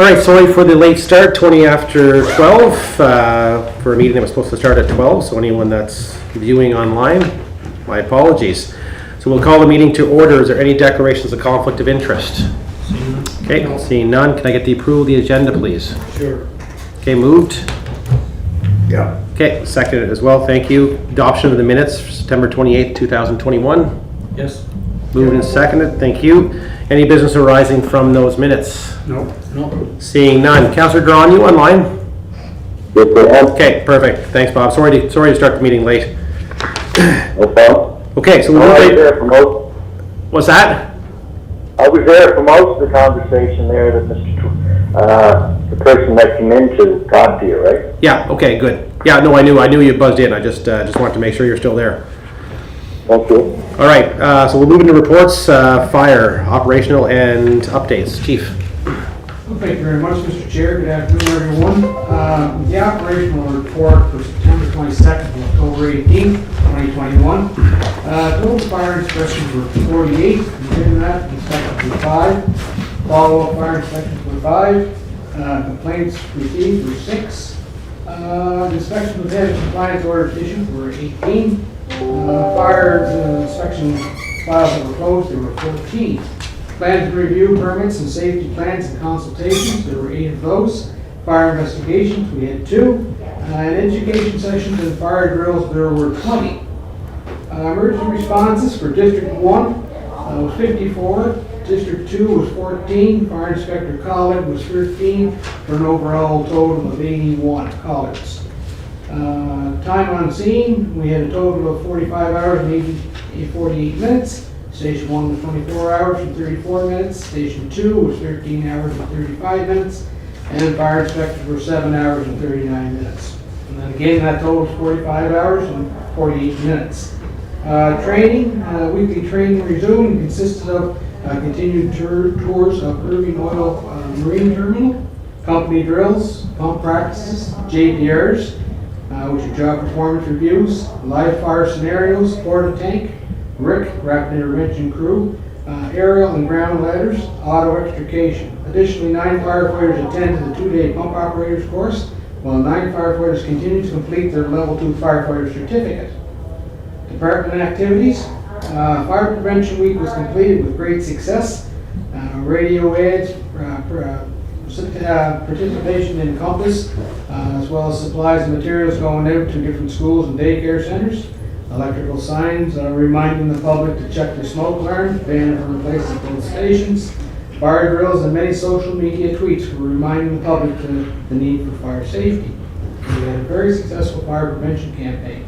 All right, sorry for the late start, 20 after 12, for a meeting that was supposed to start at 12, so anyone that's viewing online, my apologies. So we'll call the meeting to order. Is there any declarations of conflict of interest? Okay, seeing none, can I get the approval of the agenda, please? Sure. Okay, moved. Yeah. Okay, seconded as well, thank you. Adoption of the minutes for September 28th, 2021. Yes. Moved and seconded, thank you. Any business arising from those minutes? No. No. Seeing none. Councillor Drawn, you online? Yes, I am. Okay, perfect. Thanks, Bob. Sorry to start the meeting late. No problem. Okay, so I was we'll there for most. What's that? I was there for most of the conversation there that the person that came in to talk to you, right? Yeah. Okay. Good. Yeah. No, I knew you buzzed in. I just wanted to make sure you're still there. Thank you. All right. So we'll move into reports, fire, operational, and updates. Chief. Well, thank you very much, Mr. Chair. Good afternoon, everyone. The operational report for September 22nd to October 18th, 2021. Total fire inspections were 48. Within that, inspections were 5. Follow-up fire inspections were 5. Complaints received were 6. Inspections with head compliance orders issued were 18. Fire inspection files that were closed, there were 14. Plans to review, permits and safety plans and consultations, there were 8 of those. Fire investigations, we had 2. And education sessions and fire drills, there were 20. Emergency responses for District 1 was 54. District 2 was 14. Fire Inspector Collard was 13 for an overall total of 81 Collards. Time on scene, we had a total of 45 hours and 48 minutes. Station 1 was 24 hours and 34 minutes. Station 2 was 13 hours and 35 minutes. And fire inspectors were 7 hours and 39 minutes. And then again, that totals 45 hours and 48 minutes. Training, weekly training resumed, consisted of continued tours of Irving Oil Marine Terminal, company drills, pump practices, JPRs, which are job performance reviews, live fire scenarios, porta tank, RIC, Rapid Intervention Crew, aerial and ground ladders, auto extrication. Additionally, 9 firefighters attended the 2-day pump operators course, while 9 firefighters continue to complete their level 2 firefighter certificate. Department activities. Fire Prevention Week was completed with great success. Radio ads, participation in Compass, as well as supplies and materials going out to different schools and daycare centers. Electrical signs reminding the public to check their smoke alarms, banning from replacing both stations. Fire drills and many social media tweets were reminding the public the need for fire safety. We had a very successful fire prevention campaign.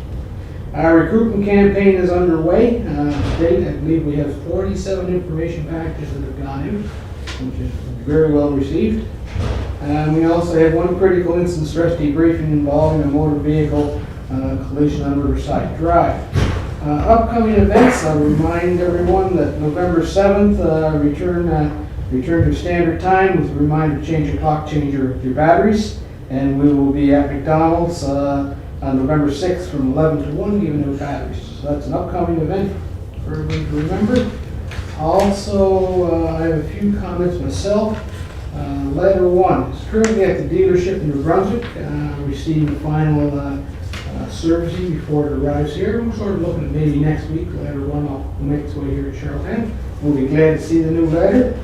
Our recruitment campaign is underway. To date, I believe we have 47 information packages that have gone out, which is very well received. And we also have 1 critical incident stress debriefing involving a motor vehicle collision on Riverside Drive. Upcoming events, I'll remind everyone that November 7th, return to standard time with a reminder to change your clock changer with your batteries. And we will be at McDonald's on November 6th from 11 to 1 giving out batteries. So that's an upcoming event for everybody to remember. Also, I have a few comments myself. Letter 1 is currently at the dealership in New Brunswick. Receiving final servicing before it arrives here. We're sort of looking at maybe next week. Letter 1 will make its way here at Charlottetown. We'll be glad to see the new letter.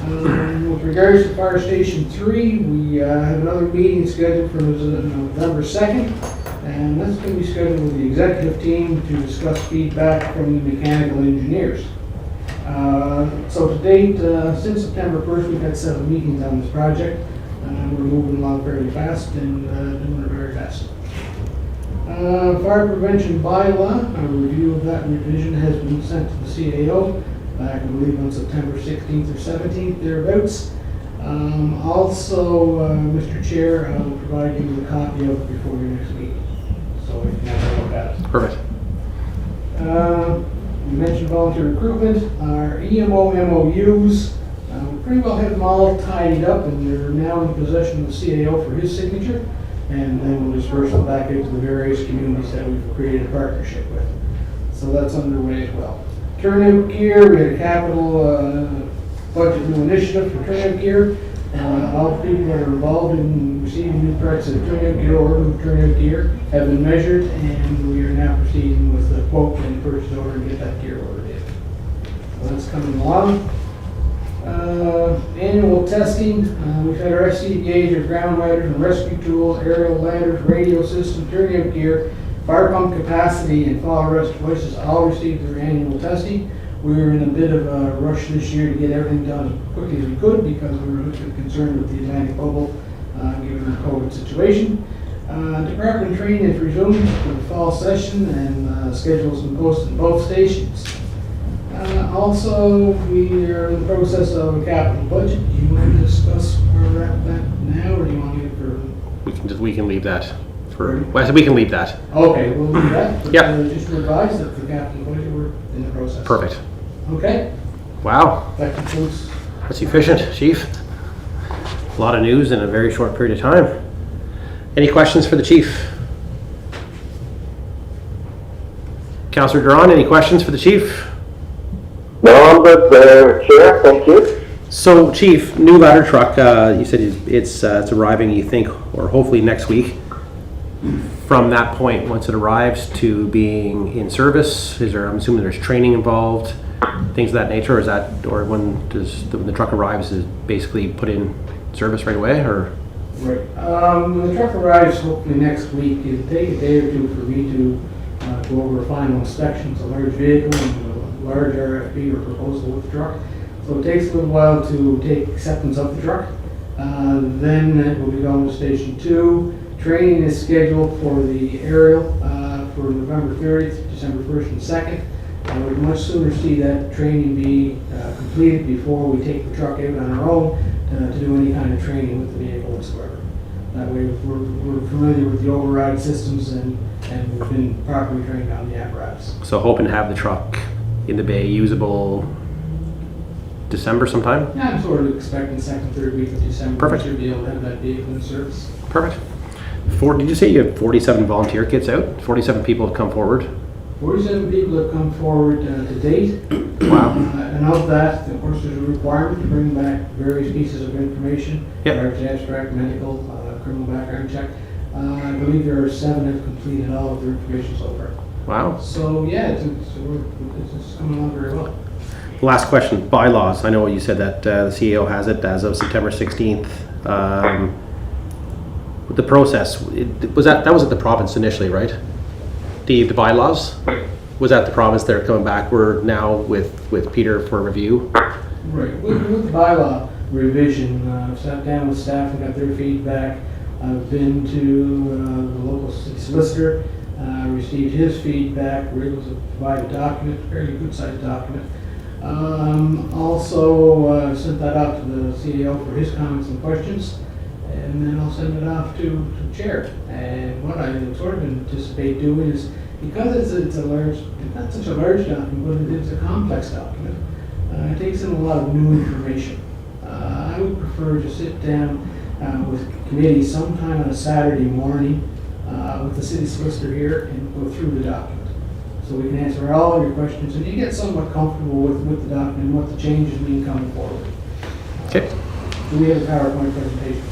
With regards to Fire Station 3, we have another meeting scheduled for November 2nd, and that's going to be scheduled with the executive team to discuss feedback from the mechanical engineers. So to date, since September 1st, we've had 7 meetings on this project. We're moving along fairly fast and doing it very fast. Fire prevention bylaw, a review of that revision has been sent to the CAO. I believe on September 16th or 17th, thereabouts. Also, Mr. Chair, I will provide you with a copy of it before your next meeting, so you can have a look at it. Perfect. We mentioned volunteer recruitment. Our EMO MOUs, we pretty well have them all tidied up, and they're now in possession of the CAO for his signature, and then we'll disperse them back into the various communities that we've created a partnership with. So that's underway as well. Turnout gear, we had a capital budget new initiative for turnout gear. All people that are involved in receiving new threats of turnout gear or turnout gear have been measured, and we are now proceeding with the quote and purchase order and get that gear ordered in. So that's coming along. Annual testing, we've had our FC gauge, our ground ladders and rescue tools, aerial ladders, radio system, turnout gear, fire pump capacity, and fall arrest devices all received their annual testing. We were in a bit of a rush this year to get everything done as quickly as we could because we were a little bit concerned with the Atlantic bubble given the COVID situation. Department training is resumed for the fall session, and schedules been posted in both stations. Also, we are in the process of a capital budget. Do you want to discuss where we're at with that now, or do you want to leave it for? We can leave that for. Well, we can leave that. Okay, we'll leave that. Yeah. Just to advise that for capital budget, we're in the process. Perfect. Okay. Wow. That concludes. That's efficient, Chief. A lot of news in a very short period of time. Any questions for the Chief? Councillor Duran, any questions for the Chief? No, I'm good, Chair, thank you. So, Chief, new ladder truck, you said it's arriving, you think, or hopefully next week. From that point, once it arrives to being in service, I'm assuming there's training involved, things of that nature, or is that, or when the truck arrives, is basically put in service right away, or? Right. When the truck arrives hopefully next week, it'll take a day or two for me to go over a final inspection. It's a large vehicle and a large RFP or proposal with the truck. So it takes a little while to take acceptance of the truck. Then it will be going to Station 2. Training is scheduled for the aerial for November 30th, December 1st and 2nd. I would much sooner see that training be completed before we take the truck out on our own to do any kind of training with the vehicle whatsoever. That way we're familiar with the override systems and we've been properly trained on the apparatus. So hoping to have the truck in the bay usable December sometime? Yeah, I'm sort of expecting second, third week of December. Perfect. We should be able to have that vehicle in service. Perfect. Did you say you have 47 volunteer kits out? 47 people have come forward? 47 people have come forward to date. Wow. And of that, of course, there's a requirement to bring back various pieces of information. Yep. Marriage abstract, medical, criminal background check. I believe there are 7 that have completed all of their information so far. Wow. So yeah, it's coming along very well. Last question, bylaws. I know you said that the CEO has it as of September 16th. The process, was at the province initially, right? The bylaws? Was that the province they're coming back? We're now with Peter for review? Right. With the bylaw revision, I've sat down with staff and got their feedback. I've been to the local city solicitor, received his feedback. We're able to provide a document, a fairly good sized document. Also sent that out to the CEO for his comments and questions, and then I'll send it off to Chair. And what I sort of anticipate doing is, because it's a large, not such a large document, but it's a complex document, it takes in a lot of new information. I would prefer to sit down with committee sometime on a Saturday morning with the city solicitor here and go through the document. So we can answer all your questions and you get somewhat comfortable with the document and what the changes mean coming forward. Okay. So we have a PowerPoint presentation.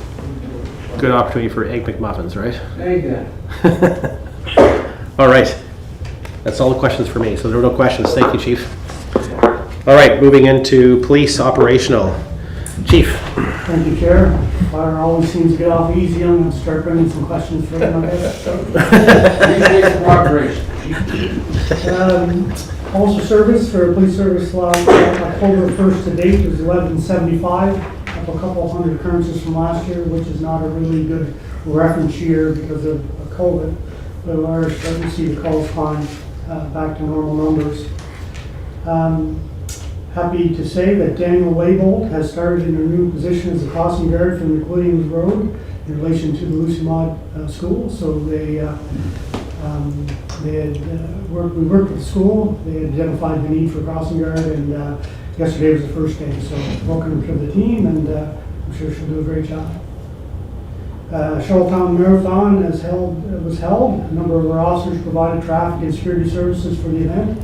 Good opportunity for Egg McMuffins, right? Exactly. All right. That's all the questions for me. So there are no questions. Thank you, Chief. All right, moving into police operational. Chief. Thank you, Chair. Fire always seems to get off easy. I'm going to start bringing some questions for him, I guess. Appreciate the cooperation. Postal service for police service last October 1st to date was 1175, up a couple hundred occurrences from last year, which is not a really good reference year because of COVID. But we're starting to see the calls climb back to normal numbers. Happy to say that Daniel Laybolt has started in a new position as a crossing guard from McWilliams Road in relation to the Lucy Maud school. So we worked with the school. They identified the need for a crossing guard, and yesterday was the first day. So welcome to the team, and I'm sure she'll do a great job. Charlottetown Marathon was held. A number of our officers provided traffic and security services for the event.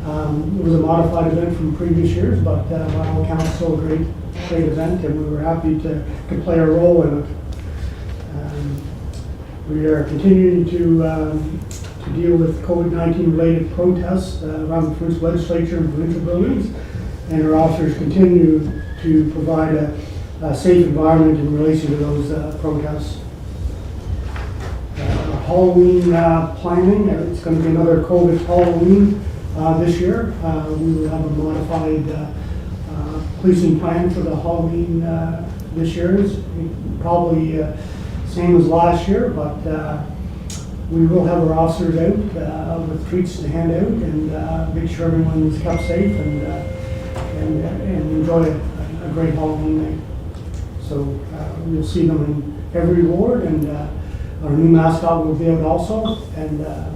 It was a modified event from previous years, but by all accounts, still a great great event, and we were happy to play a role in it. We are continuing to deal with COVID-19 related protests around the provincial legislature and provincial buildings, and our officers continue to provide a safe environment in relation to those protests. Halloween planning, it's going to be another COVID Halloween this year. We will have a modified policing plan for the Halloween this year. It's probably same as last year, but we will have our officers out with treats to hand out and make sure everyone's kept safe and enjoy a great Halloween night. So we'll see them in every ward, and our new mascot will be out also, and I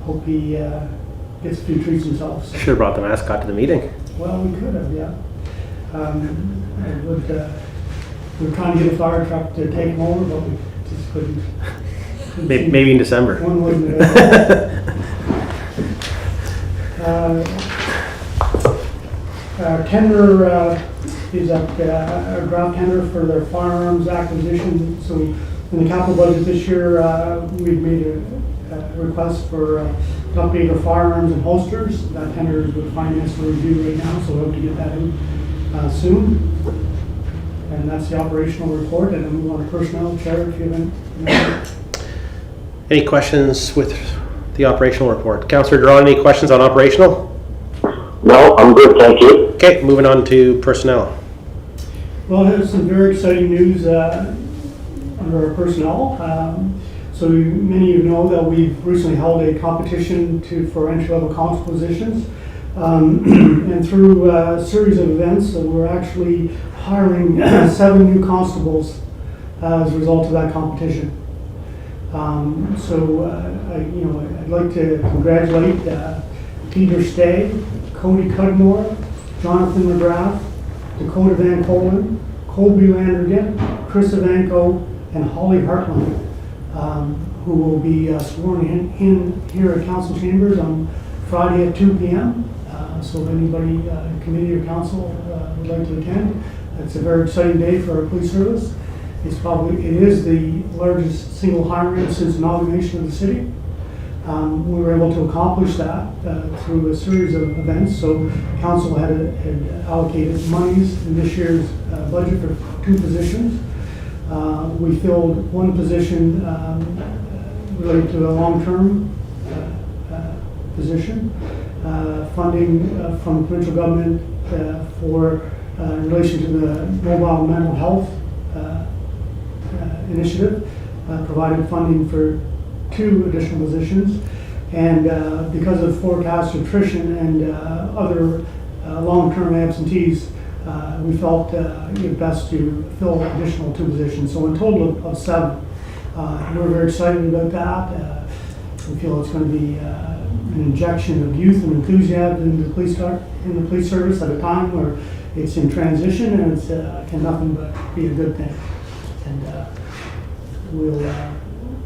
hope he gets a few treats himself. So. Should have brought the mascot to the meeting. Well, we could have, yeah. We were trying to get a fire truck to take him over, but we just couldn't. Maybe in December. One wasn't available. Tender is a draft tender for their firearms acquisition. So in the capital budget this year, we've made a request for an update of firearms and holsters. That tender is with finance for review right now, so we hope to get that in soon. And that's the operational report, and then move on to personnel. Chair, if you haven't. Any questions with the operational report? Councillor Duran, any questions on operational? No, I'm good, thank you. Okay, moving on to personnel. Well, there's some very exciting news under our personnel. So many of you know that we've recently held a competition for entry-level constable positions. And through a series of events, we're actually hiring 7 new constables as a result of that competition. I'd like to congratulate Peter Stagg, Cody Cudmore, Jonathan McGrath, Dakota Van Colen, Colby Landergan, Chris Ivanko, and Holly Hartland, who will be sworn in here at Council Chambers on Friday at 2 p.m. So if anybody, committee or council, would like to attend, it's a very exciting day for our police service. It is the largest single hiring since amalgamation of the city. We were able to accomplish that through a series of events. So council had allocated monies in this year's budget for 2 positions. We filled 1 position related to a long-term position. Funding from the provincial government for in relation to the mobile mental health initiative provided funding for 2 additional positions, and because of forecast attrition and other long-term absentees, we felt it best to fill additional 2 positions. So a total of 7. We're very excited about that. We feel it's going to be an injection of youth and enthusiasm in the police service at a time where it's in transition, and it's can nothing but be a good thing. And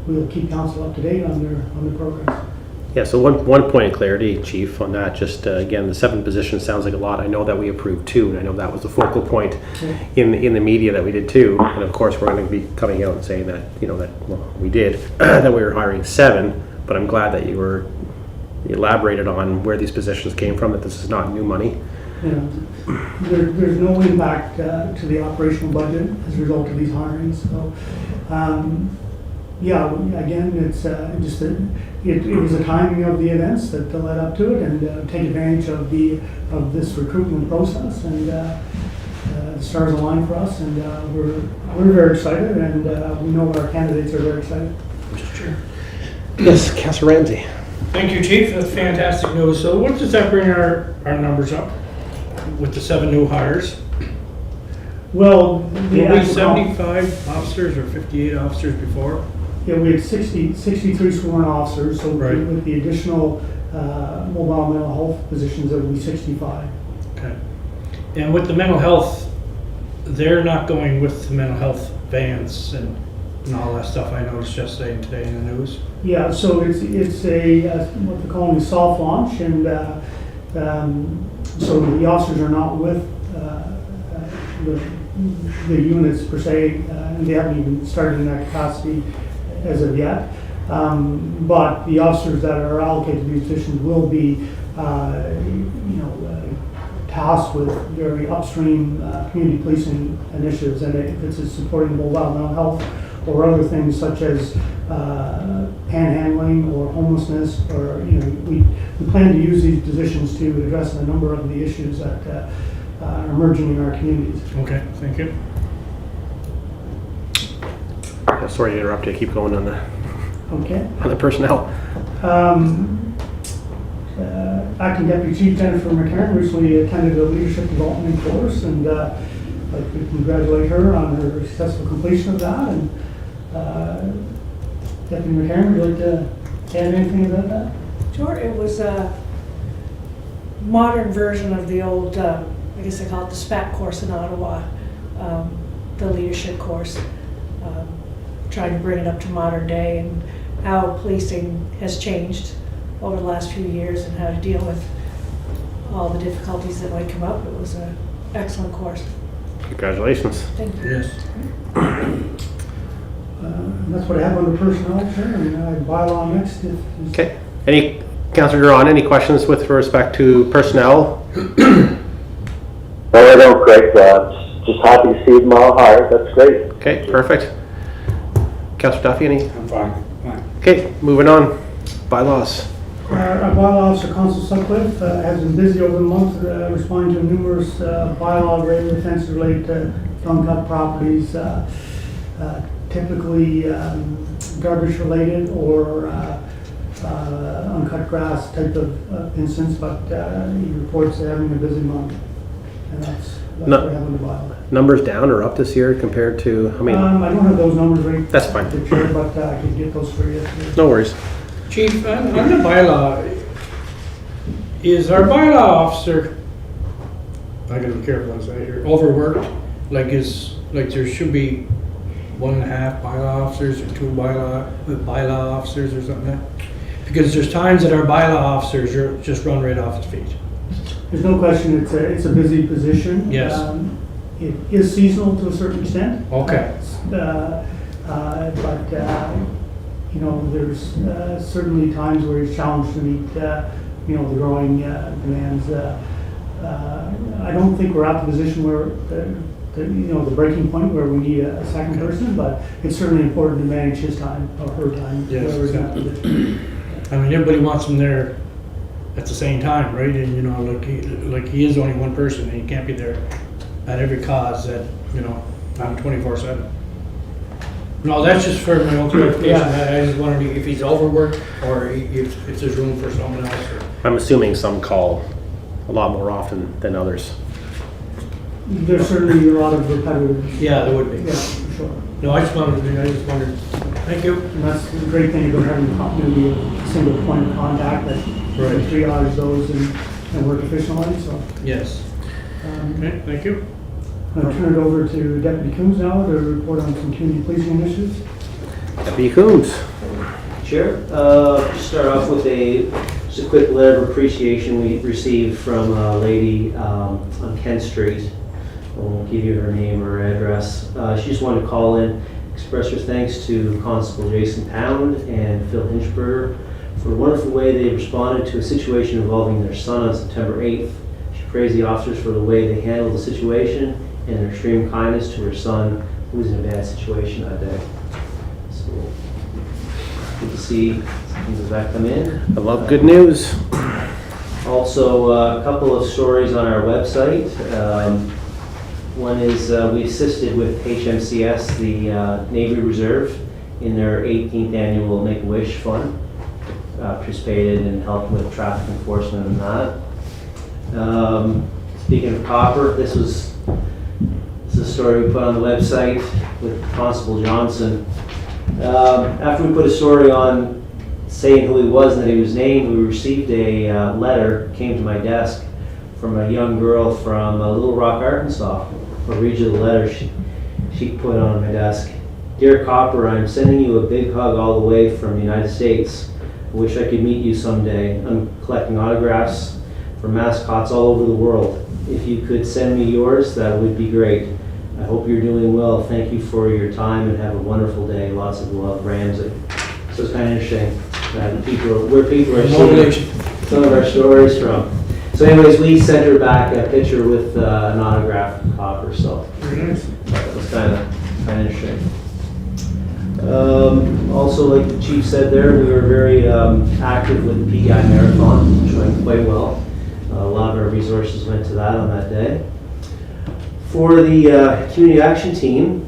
we'll keep council up to date on their progress. Yeah, so one point of clarity, Chief, on that. Just again, the 7 positions sounds like a lot. I know that we approved 2, and I know that was the focal point in the media that we did 2. And of course, we're going to be coming out and saying that we did that we were hiring 7. But I'm glad that you elaborated on where these positions came from. That this is not new money. Yeah, there's no impact to the operational budget as a result of these hirings. So, again, it's just that it was the timing of the events that led up to it, and take advantage of this recruitment process, and the stars aligned for us, and we're very excited, and we know our candidates are very excited. Mr. Chair. Yes, Councillor Ramsey. Thank you, Chief. That's fantastic news. So what does that bring our numbers up with the 7 new hires? Well, Were we 75 officers or 58 officers before? Yeah, we had 63 sworn officers, so Right. with the additional mobile mental health positions, that would be 65. Okay. And with the mental health, they're not going with the mental health vans and all that stuff I noticed yesterday and today in the news. Yeah, so it's a what they're calling a soft launch, and so the officers are not with the units per se, and they haven't even started in that capacity as of yet. But the officers that are allocated to these positions will be, tasked with very upstream community policing initiatives, and if it's supporting mobile mental health or other things such as panhandling or homelessness, or we plan to use these positions to address a number of the issues that are emerging in our communities. Okay, thank you. Sorry to interrupt you, keep going on Okay. the personnel. Acting Deputy Chief Jennifer McCarron recently attended a leadership development course, and I'd like to congratulate her on her successful completion of that. And Deputy McCarron, would you like to add anything about that? Sure, it was a modern version of the old, I guess they call it the SPAC course in Ottawa, the leadership course, trying to bring it up to modern day and how policing has changed over the last few years and how to deal with all the difficulties that might come up. It was an excellent course. Congratulations. Thank you. Yes. And that's what I have under personnel, Chair, and bylaw next. Okay. Councillor Duran, any questions with respect to personnel? No, I don't, Craig. Just happy to see them all hired. That's great. Okay, perfect. Councillor Duffy, any? I'm fine. Okay, moving on. Bylaws. Our bylaw officer, Constable Sutcliffe, has been busy over the month responding to numerous bylaw-related offenses related to uncut properties, typically garbage-related or uncut grass type of instance, but he reports having a busy month, and that's what we have on the bylaw. Numbers down or up this year compared to, I don't have those numbers right. That's fine. The chair, but I can get those for you. No worries. Chief, on the bylaw, is our bylaw officer, I gotta be careful as I hear, overworked? Like there should be 1.5 bylaw officers or 2 bylaw officers or something like that? Because there's times that our bylaw officers just run right off his feet. There's no question it's a busy position. Yes. It is seasonal to a certain extent. Okay. There's certainly times where he's challenged to meet, the growing demands. I don't think we're at the position where, the breaking point where we need a second person, but it's certainly important to manage his time or her time. Yes, whoever's in that exactly. position. I mean, everybody wants him there at the same time, right? And like he is only one person, and he can't be there at every cause that I'm 24/7. No, that's just for my own clarification. I just wondered if he's overworked or if there's room for someone else. I'm assuming some call a lot more often than others. There's certainly a lot of repetitive. Yeah, there would be. Yeah, for sure. No, I just wondered. Thank you. And that's the great thing about having continuity of a single point of contact that Right. triage those and work efficiently, so. Yes. Okay, thank you. I'm going to turn it over to Deputy Coombs now to report on some community policing initiatives. Deputy Coombs. Chair, just start off with just a quick letter of appreciation we received from a lady on Kent Street. I won't give you her name or address. She just wanted to call in, express her thanks to Constable Jason Pound and Phil Hinchberger for the wonderful way they responded to a situation involving their son on September 8th. She praised the officers for the way they handled the situation and their extreme kindness to her son, who was in a bad situation that day. So, good to see things like that come in. I love good news. Also, a couple of stories on our website. One is we assisted with HMCS, the Navy Reserve, in their 18th annual Make-A-Wish Fund. Participated and helped with traffic enforcement and that. Speaking of copper, this is a story we put on the website with Constable Johnson. After we put a story on saying who he was and that he was named, we received a letter, came to my desk, from a young girl from Little Rock, Arkansas. I'll read you the letter she put on my desk. Dear Copper, I'm sending you a big hug all the way from the United States. I wish I could meet you someday. I'm collecting autographs for mascots all over the world. If you could send me yours, that would be great. I hope you're doing well. Thank you for your time and have a wonderful day. Lots of love, Ramsey. So it's kind of interesting where people are seeing some of our stories from. So anyways, we sent her back a picture with an autographed copper, so that was kind of interesting. Also, like the chief said there, we were very active with the PEI Marathon, which went quite well. A lot of our resources went to that on that day. For the community action team,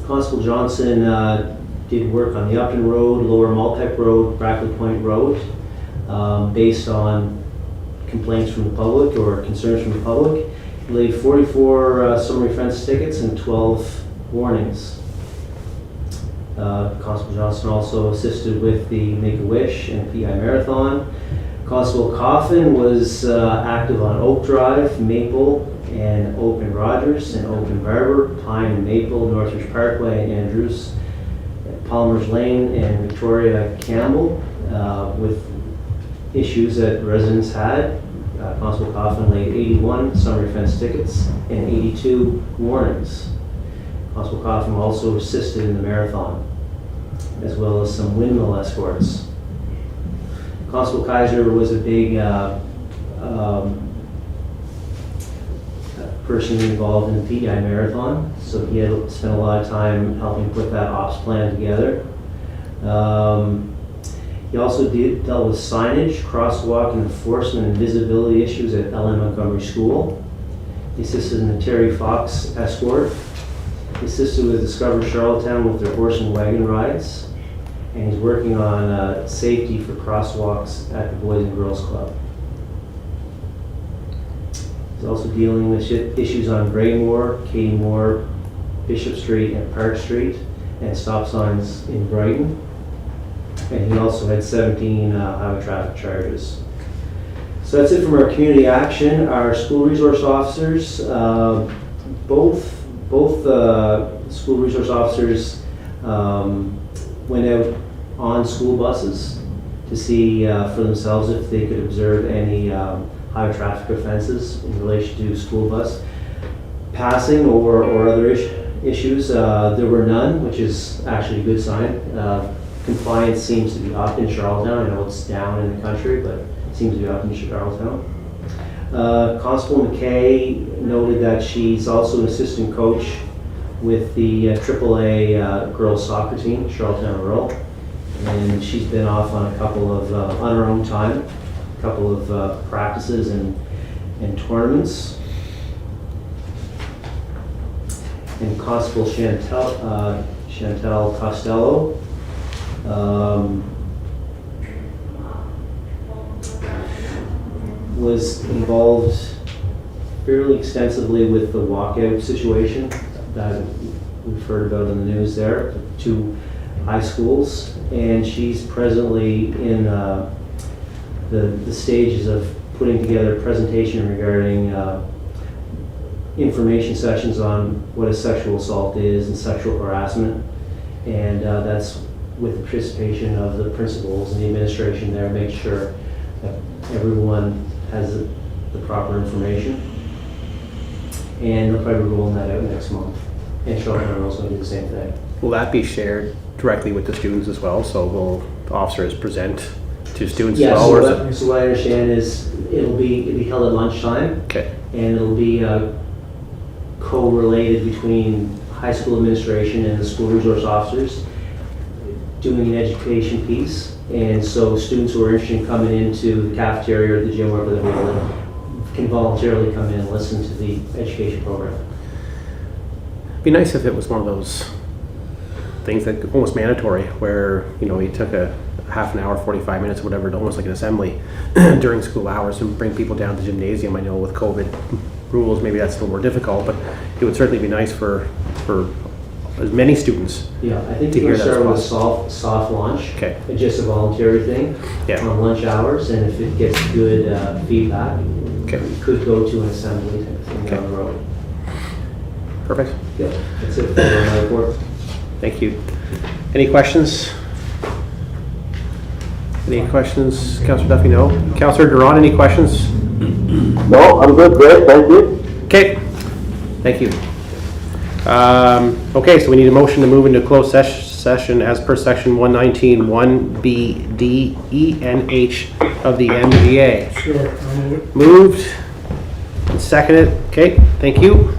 Constable Johnson did work on the Upton Road, Lower Malpeck Road, Brackley Point Road, based on complaints from the public or concerns from the public. He laid 44 summary offense tickets and 12 warnings. Constable Johnson also assisted with the Make-A-Wish and PI Marathon. Constable Coffin was active on Oak Drive, Maple, and Oak and Rogers, and Oak and Barber, Pine and Maple, Northridge Parkway and Andrews, Palmer's Lane and Victoria Campbell, with issues that residents had. Constable Coffin laid 81 summary offense tickets and 82 warnings. Constable Coffin also assisted in the marathon, as well as some windmill escorts. Constable Kaiser was a big person involved in the PEI Marathon, so he had spent a lot of time helping put that ops plan together. He also dealt with signage, crosswalk enforcement, and visibility issues at LM Montgomery School. He assisted in the Terry Fox escort. He assisted with Discover Charlottetown with their horse and wagon rides. And he's working on safety for crosswalks at the Boys and Girls Club. He's also dealing with issues on Braymore, Katie Moore, Bishop Street, and Park Street, and stop signs in Brighton. And he also had 17 highway traffic charges. So that's it from our community action. Our school resource officers, both school resource officers went out on school buses to see for themselves if they could observe any highway traffic offenses in relation to school bus passing or other issues. There were none, which is actually a good sign. Compliance seems to be up in Charlottetown. I know it's down in the country, but it seems to be up in Charlottetown. Constable McKay noted that she's also an assistant coach with the AAA girls soccer team, Charlottetown Rural, and she's been off on a couple of, on her own time, a couple of practices and tournaments. And Constable Chantel Costello was involved fairly extensively with the walkout situation that we've heard about in the news there, two high schools, and she's presently in the stages of putting together a presentation regarding information sessions on what a sexual assault is and sexual harassment, and that's with the participation of the principals and the administration there, make sure that everyone has the proper information. And they'll probably be rolling that out next month. And Charlottetown Rural is going to do the same thing. Will that be shared directly with the students as well? So will the officers present to students as well? So what I understand is it'll be held at lunchtime. Okay. And it'll be co-related between high school administration and the school resource officers doing an education piece. And so students who are interested in coming into the cafeteria or the gym, wherever they're able, can voluntarily come in and listen to the education program. It'd be nice if it was one of those things that almost mandatory, where you took a half an hour, 45 minutes, whatever, almost like an assembly during school hours, and bring people down to the gymnasium. I know with COVID rules, maybe that's a little more difficult, but it would certainly be nice for as many students. Yeah, I think to we're hear going to that start as with a soft launch. Okay. It's just a voluntary thing on lunch hours, and if it gets good feedback, Okay. it could go to an assembly type of thing down the road. Perfect. Yeah, that's it for my report. Thank you. Any questions? Any questions, Councillor Duffy? No. Councillor Duran, any questions? No, I'm good there, thank you. Okay, thank you. Okay, so we need a motion to move into closed session as per section 119, 1B, D, E, and H of the MGA. Sure, I'll move it. Moved and seconded. Okay, thank you.